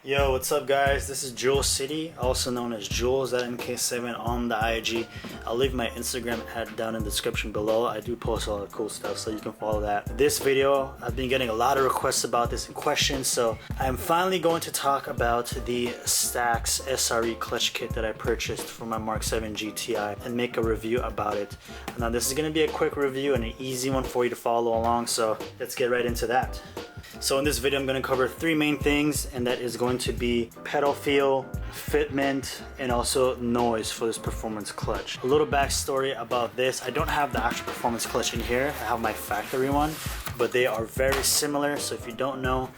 Yo, what's up guys? This is Jules City, also known as Jules at MK7 on the IG. I'll leave my Instagram ad down in the description below. I do post a lot of cool stuff, so you can follow that. This video, I've been getting a lot of requests about this and questions, so I'm finally going to talk about the Sachs SRE clutch kit that I purchased for my Mark 7 GTI and make a review about it. Now this is going to be a quick review and an easy one for you to follow along, so let's get right into that. So in this video I'm going to cover three main things, and that is going to be pedal feel, fitment, and also noise for this performance clutch. A little backstory about this: I don't have the actual performance clutch in here, I have my factory one, but they are very similar. So if you don't know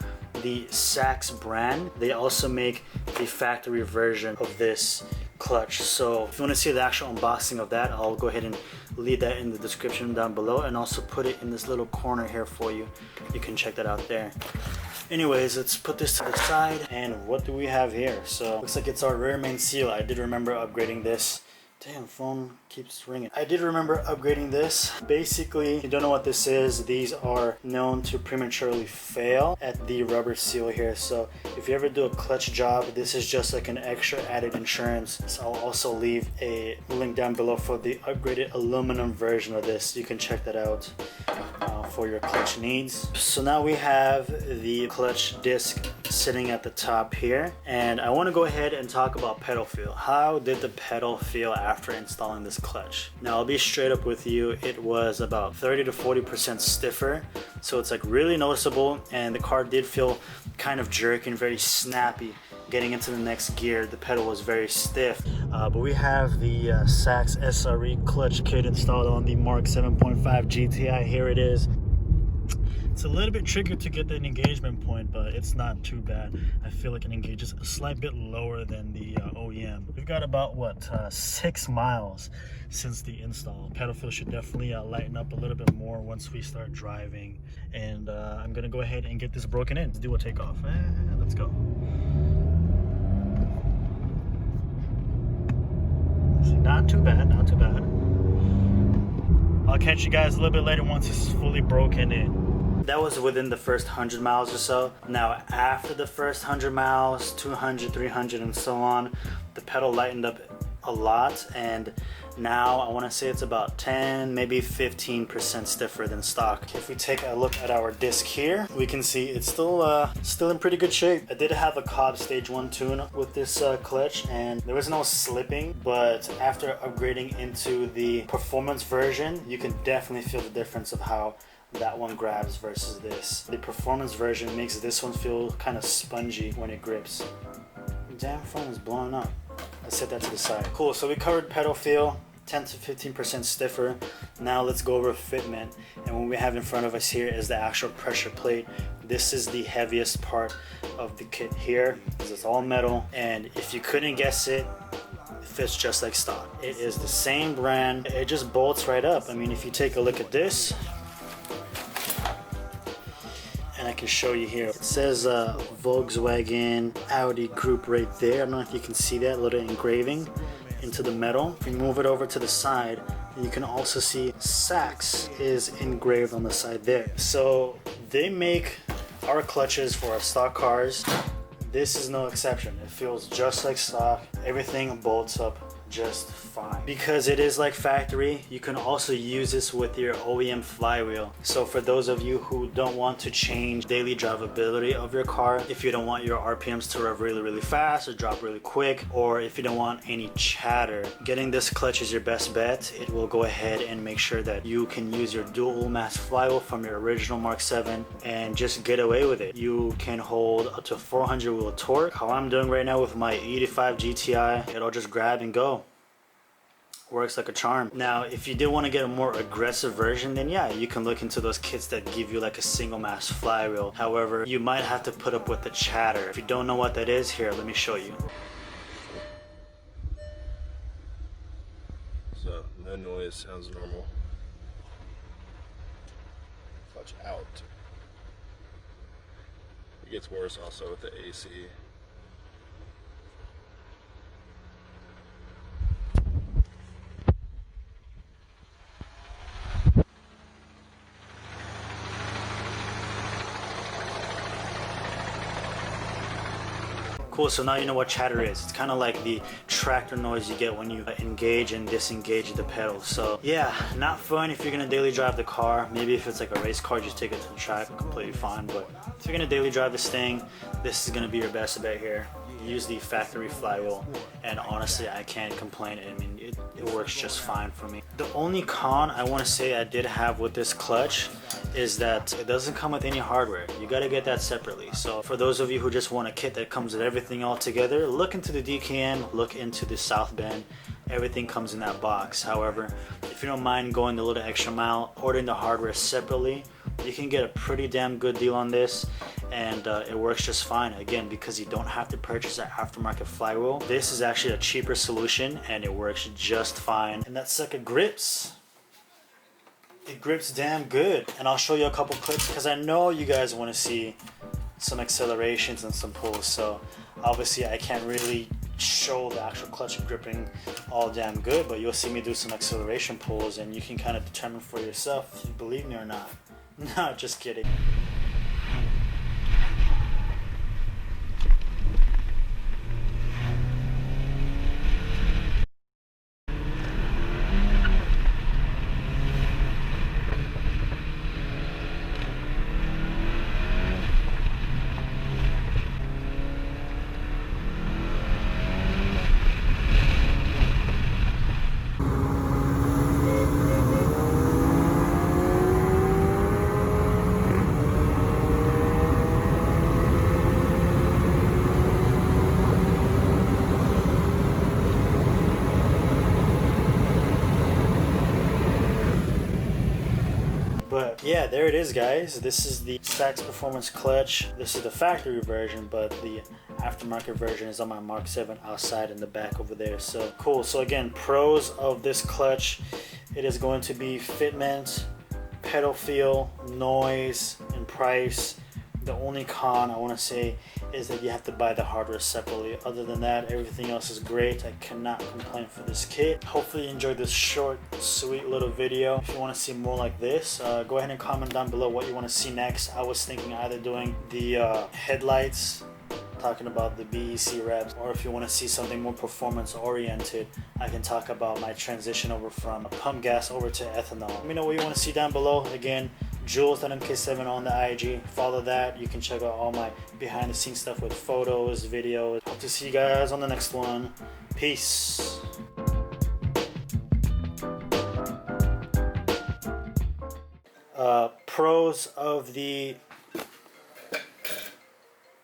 the Sachs brand, they also make the factory version of this clutch. So if you want to see the actual unboxing of that, I'll go ahead and leave that in the description down below, and also put it in this little corner here for you. You can check that out there. Anyways, let's put this to the side, and what do we have here? So looks like it's our rear main seal. I did remember upgrading this. Damn, phone keeps ringing. I did remember upgrading this. Basically, if you don't know what this is, these are known to prematurely fail at the rubber seal here. So if you ever do a clutch job, this is just like an extra added insurance. So I'll also leave a link down below for the upgraded aluminum version of this. You can check that out for your clutch needs. So now we have the clutch disc sitting at the top here, and I want to go ahead and talk about pedal feel. How did the pedal feel after installing this clutch? Now I'll be straight up with you, it was about 30 to 40% stiffer, so it's like really noticeable, and the car did feel kind of jerky and very snappy. Getting into the next gear, the pedal was very stiff. But we have the Sachs SRE clutch kit installed on the Mark 7.5 GTI. Here it is. It's a little bit trickier to get that engagement point, but it's not too bad. I feel like it engages a slight bit lower than the OEM. We've got about, 6 miles since the install. Pedal feel should definitely lighten up a little bit more once we start driving. And I'm gonna go ahead and get this broken in. Let's do a takeoff. Let's go. Not too bad, not too bad. I'll catch you guys a little bit later once it's fully broken in. That was within the first 100 miles or so. Now after the first 100 miles, 200, 300 and so on, the pedal lightened up a lot, and now I want to say it's about 10, maybe 15% stiffer than stock. If we take a look at our disc here, we can see it's still in pretty good shape. I did have a Cobb stage 1 tune with this clutch, and there was no slipping, but after upgrading into the performance version, you can definitely feel the difference of how that one grabs versus this. The performance version makes this one feel kind of spongy when it grips. Damn, phone is blowing up. Let's set that to the side. Cool, so we covered pedal feel, 10 to 15% stiffer. Now let's go over fitment. And what we have in front of us here is the actual pressure plate. This is the heaviest part of the kit here, because it's all metal. And if you couldn't guess it, it fits just like stock. It is the same brand. It just bolts right up. I mean, if you take a look at this, and I can show you here, it says Volkswagen Audi group right there. I don't know if you can see that little engraving into the metal. If you move it over to the side, you can also see Sachs is engraved on the side there. So they make our clutches for our stock cars. This is no exception. It feels just like stock. Everything bolts up just fine. Because it is like factory, you can also use this with your OEM flywheel. So for those of you who don't want to change daily drivability of your car, if you don't want your RPMs to rev really fast or drop really quick, or if you don't want any chatter, getting this clutch is your best bet. It will go ahead and make sure that you can use your dual mass flywheel from your original Mark 7 and just get away with it. You can hold up to 400 wheel torque. How I'm doing right now with my 85 GTI, it'll just grab and go. Works like a charm. Now if you did want to get a more aggressive version, then yeah, you can look into those kits that give you like a single mass flywheel. However, you might have to put up with the chatter. If you don't know what that is, here, let me show you. So no noise, sounds normal. Clutch out. It gets worse also with the AC. Cool, so now you know what chatter is. It's kind of like the tractor noise you get when you engage and disengage the pedals. So yeah, not fun if you're gonna daily drive the car. Maybe if it's like a race car, just take it to the track, completely fine. But if you're gonna daily drive this thing, this is gonna be your best bet here. Use the factory flywheel, and honestly I can't complain. I mean, it works just fine for me. The only con I want to say I did have with this clutch is that it doesn't come with any hardware. You got to get that separately. So for those of you who just want a kit that comes with everything all together, look into the DKN, look into the South Bend. Everything comes in that box. However, if you don't mind going the little extra mile, ordering the hardware separately, you can get a pretty damn good deal on this, and it works just fine. Again, because you don't have to purchase an aftermarket flywheel, this is actually a cheaper solution and it works just fine. And that sucker grips. It grips damn good. And I'll show you a couple clips because I know you guys want to see some accelerations and some pulls. So obviously I can't really show the actual clutch gripping all damn good, but you'll see me do some acceleration pulls and you can kind of determine for yourself if you believe me or not. No, just kidding. But yeah, there it is, guys. This is the Sachs Performance clutch. This is the factory version, but the aftermarket version is on my Mark 7 outside in the back over there. So cool. So again, pros of this clutch, it is going to be fitment, pedal feel, noise, and price. The only con I want to say is that you have to buy the hardware separately. Other than that, everything else is great. I cannot complain for this kit. Hopefully you enjoyed this short, sweet little video. If you want to see more like this, go ahead and comment down below what you want to see next. I was thinking either doing the headlights, talking about the BEC revs, or if you want to see something more performance oriented, I can talk about my transition over from pump gas over to ethanol. Let me know what you want to see down below. Again, Jules.MK7 on the IG. Follow that. You can check out all my behind the scenes stuff with photos, videos. Hope to see you guys on the next one. Peace. Pros of the